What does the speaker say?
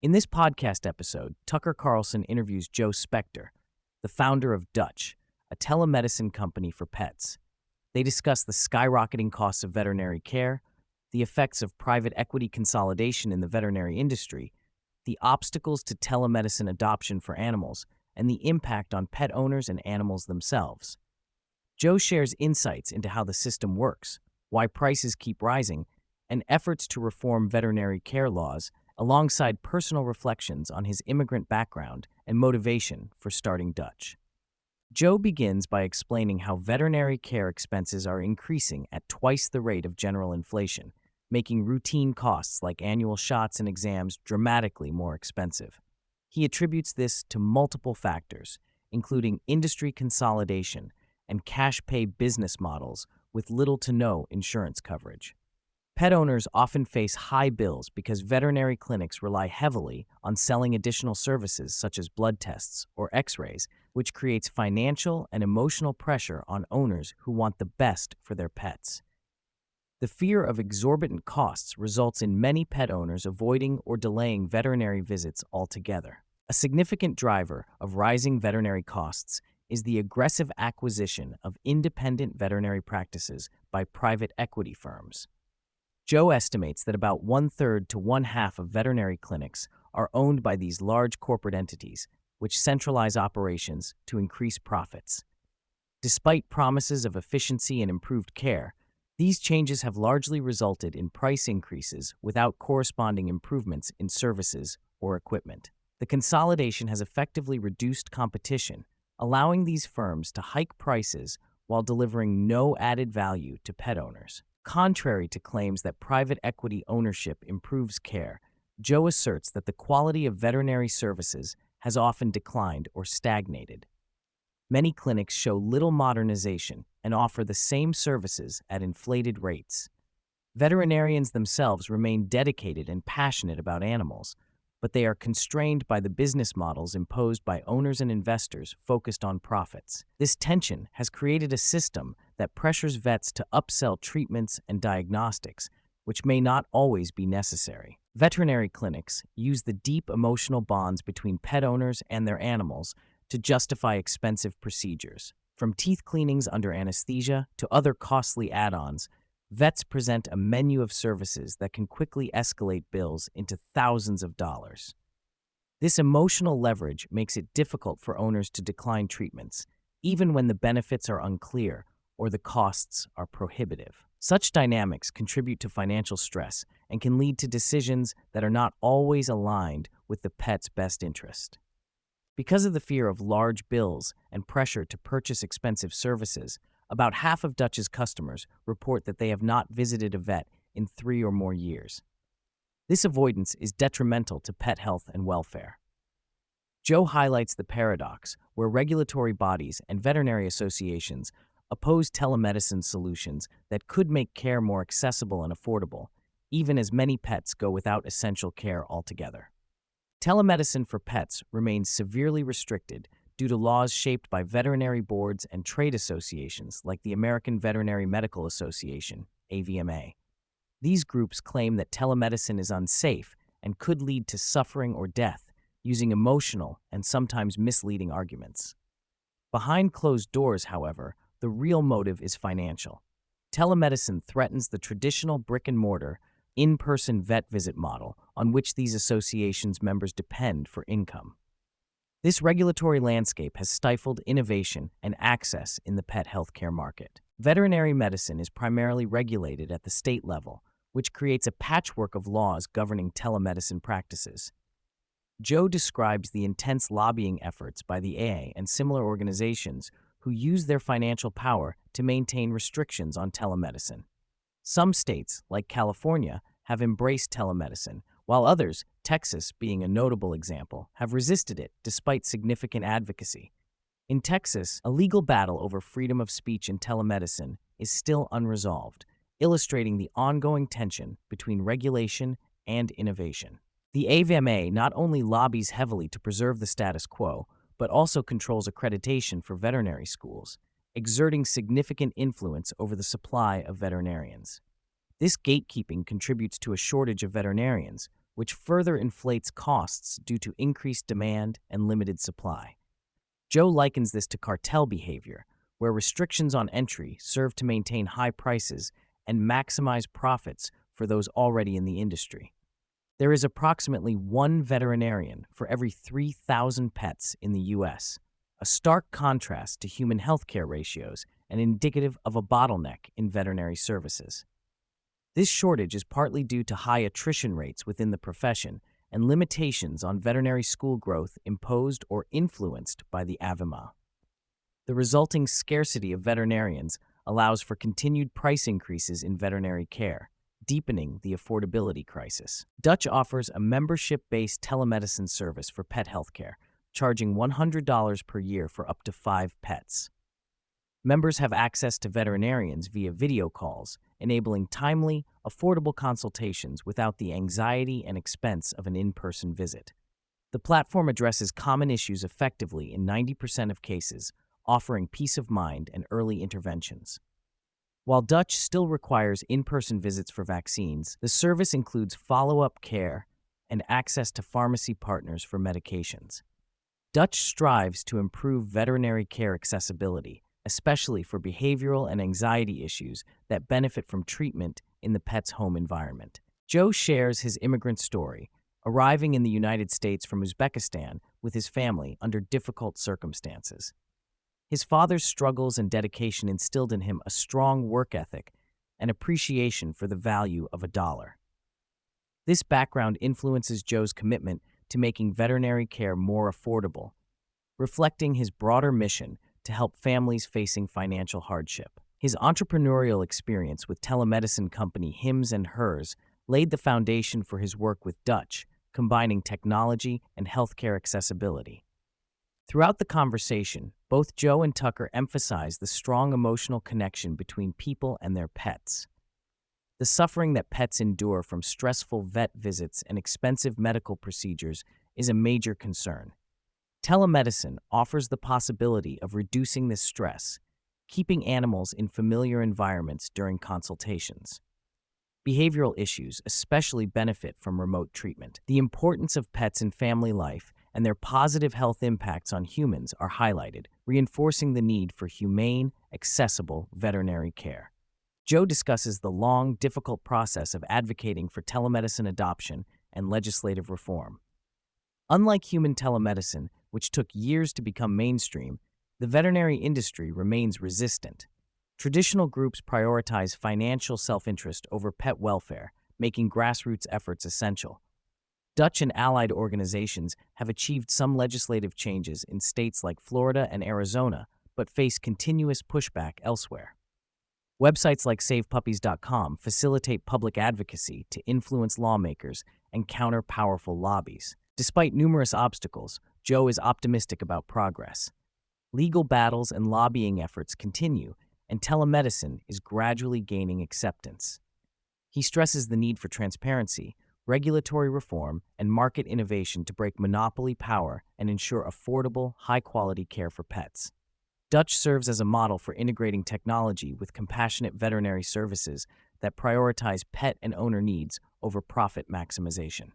In this podcast episode, Tucker Carlson interviews Joe Spector, the founder of Dutch, a telemedicine company for pets. They discuss the skyrocketing costs of veterinary care, the effects of private equity consolidation in the veterinary industry, the obstacles to telemedicine adoption for animals, and the impact on pet owners and animals themselves. Joe shares insights into how the system works, why prices keep rising, and efforts to reform veterinary care laws, alongside personal reflections on his immigrant background and motivation for starting Dutch. Joe begins by explaining how veterinary care expenses are increasing at twice the rate of general inflation, making routine costs like annual shots and exams dramatically more expensive. He attributes this to multiple factors, including industry consolidation and cash-pay business models with little to no insurance coverage. Pet owners often face high bills because veterinary clinics rely heavily on selling additional services such as blood tests or x-rays, which creates financial and emotional pressure on owners who want the best for their pets. The fear of exorbitant costs results in many pet owners avoiding or delaying veterinary visits altogether. A significant driver of rising veterinary costs is the aggressive acquisition of independent veterinary practices by private equity firms. Joe estimates that about one-third to one-half of veterinary clinics are owned by these large corporate entities, which centralize operations to increase profits. Despite promises of efficiency and improved care, these changes have largely resulted in price increases without corresponding improvements in services or equipment. The consolidation has effectively reduced competition, allowing these firms to hike prices while delivering no added value to pet owners. Contrary to claims that private equity ownership improves care, Joe asserts that the quality of veterinary services has often declined or stagnated. Many clinics show little modernization and offer the same services at inflated rates. Veterinarians themselves remain dedicated and passionate about animals, but they are constrained by the business models imposed by owners and investors focused on profits. This tension has created a system that pressures vets to upsell treatments and diagnostics, which may not always be necessary. Veterinary clinics use the deep emotional bonds between pet owners and their animals to justify expensive procedures. From teeth cleanings under anesthesia to other costly add-ons, vets present a menu of services that can quickly escalate bills into thousands of dollars. This emotional leverage makes it difficult for owners to decline treatments, even when the benefits are unclear or the costs are prohibitive. Such dynamics contribute to financial stress and can lead to decisions that are not always aligned with the pet's best interest. Because of the fear of large bills and pressure to purchase expensive services, about half of Dutch's customers report that they have not visited a vet in 3 or more years. This avoidance is detrimental to pet health and welfare. Joe highlights the paradox where regulatory bodies and veterinary associations oppose telemedicine solutions that could make care more accessible and affordable, even as many pets go without essential care altogether. Telemedicine for pets remains severely restricted due to laws shaped by veterinary boards and trade associations like the American Veterinary Medical Association, AVMA. These groups claim that telemedicine is unsafe and could lead to suffering or death, using emotional and sometimes misleading arguments. Behind closed doors, however, the real motive is financial. Telemedicine threatens the traditional brick-and-mortar, in-person vet visit model on which these associations' members depend for income. This regulatory landscape has stifled innovation and access in the pet healthcare market. Veterinary medicine is primarily regulated at the state level, which creates a patchwork of laws governing telemedicine practices. Joe describes the intense lobbying efforts by the AA and similar organizations who use their financial power to maintain restrictions on telemedicine. Some states, like California, have embraced telemedicine, while others, Texas being a notable example, have resisted it despite significant advocacy. In Texas, a legal battle over freedom of speech in telemedicine is still unresolved, illustrating the ongoing tension between regulation and innovation. The AVMA not only lobbies heavily to preserve the status quo, but also controls accreditation for veterinary schools, exerting significant influence over the supply of veterinarians. This gatekeeping contributes to a shortage of veterinarians, which further inflates costs due to increased demand and limited supply. Joe likens this to cartel behavior, where restrictions on entry serve to maintain high prices and maximize profits for those already in the industry. There is approximately one veterinarian for every 3,000 pets in the U.S., a stark contrast to human healthcare ratios and indicative of a bottleneck in veterinary services. This shortage is partly due to high attrition rates within the profession and limitations on veterinary school growth imposed or influenced by the AVMA. The resulting scarcity of veterinarians allows for continued price increases in veterinary care, deepening the affordability crisis. Dutch offers a membership-based telemedicine service for pet healthcare, charging $100 per year for up to 5 pets. Members have access to veterinarians via video calls, enabling timely, affordable consultations without the anxiety and expense of an in-person visit. The platform addresses common issues effectively in 90% of cases, offering peace of mind and early interventions. While Dutch still requires in-person visits for vaccines, the service includes follow-up care and access to pharmacy partners for medications. Dutch strives to improve veterinary care accessibility, especially for behavioral and anxiety issues that benefit from treatment in the pet's home environment. Joe shares his immigrant story, arriving in the United States from Uzbekistan with his family under difficult circumstances. His father's struggles and dedication instilled in him a strong work ethic and appreciation for the value of a dollar. This background influences Joe's commitment to making veterinary care more affordable, reflecting his broader mission to help families facing financial hardship. His entrepreneurial experience with telemedicine company Hims & Hers laid the foundation for his work with Dutch, combining technology and healthcare accessibility. Throughout the conversation, both Joe and Tucker emphasize the strong emotional connection between people and their pets. The suffering that pets endure from stressful vet visits and expensive medical procedures is a major concern. Telemedicine offers the possibility of reducing this stress, keeping animals in familiar environments during consultations. Behavioral issues especially benefit from remote treatment. The importance of pets in family life and their positive health impacts on humans are highlighted, reinforcing the need for humane, accessible veterinary care. Joe discusses the long, difficult process of advocating for telemedicine adoption and legislative reform. Unlike human telemedicine, which took years to become mainstream, the veterinary industry remains resistant. Traditional groups prioritize financial self-interest over pet welfare, making grassroots efforts essential. Dutch and allied organizations have achieved some legislative changes in states like Florida and Arizona, but face continuous pushback elsewhere. Websites like SavePuppies.com facilitate public advocacy to influence lawmakers and counter powerful lobbies. Despite numerous obstacles, Joe is optimistic about progress. Legal battles and lobbying efforts continue, and telemedicine is gradually gaining acceptance. He stresses the need for transparency, regulatory reform, and market innovation to break monopoly power and ensure affordable, high-quality care for pets. Dutch serves as a model for integrating technology with compassionate veterinary services that prioritize pet and owner needs over profit maximization.